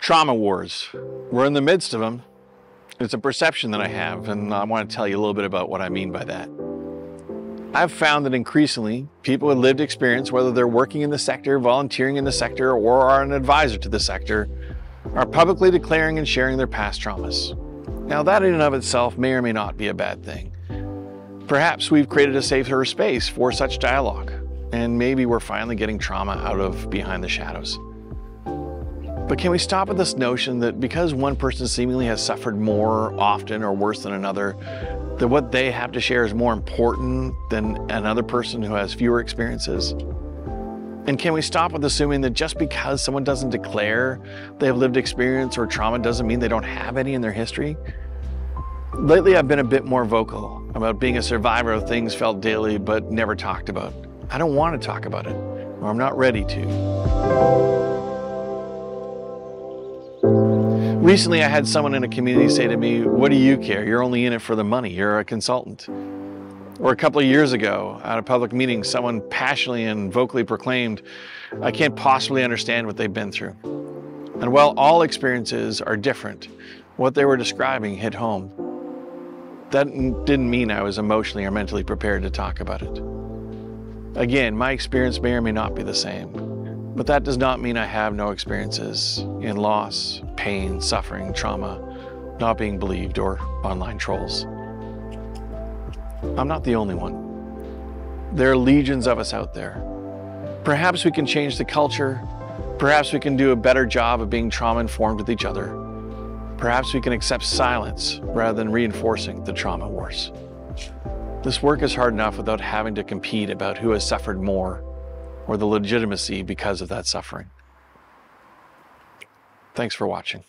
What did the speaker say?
Trauma wars. We're in the midst of them. It's a perception that I have, and I want to tell you a little bit about what I mean by that. I've found that increasingly, people with lived experience, whether they're working in the sector, volunteering in the sector, or are an advisor to the sector, are publicly declaring and sharing their past traumas. Now, that in and of itself may or may not be a bad thing. Perhaps we've created a safer space for such dialogue, and maybe we're finally getting trauma out of behind the shadows. But can we stop at this notion that because one person seemingly has suffered more often or worse than another, that what they have to share is more important than another person who has fewer experiences? And can we stop with assuming that just because someone doesn't declare they have lived experience or trauma doesn't mean they don't have any in their history? Lately, I've been a bit more vocal about being a survivor of things felt daily but never talked about. I don't want to talk about it, or I'm not ready to. Recently, I had someone in a community say to me, "What do you care? You're only in it for the money. You're a consultant." Or a couple of years ago, at a public meeting, someone passionately and vocally proclaimed, "I can't possibly understand what they've been through." And while all experiences are different, what they were describing hit home. That didn't mean I was emotionally or mentally prepared to talk about it. Again, my experience may or may not be the same, but that does not mean I have no experiences in loss, pain, suffering, trauma, not being believed, or online trolls. I'm not the only one. There are legions of us out there. Perhaps we can change the culture. Perhaps we can do a better job of being trauma-informed with each other. Perhaps we can accept silence rather than reinforcing the trauma wars. This work is hard enough without having to compete about who has suffered more or the legitimacy because of that suffering. Thanks for watching.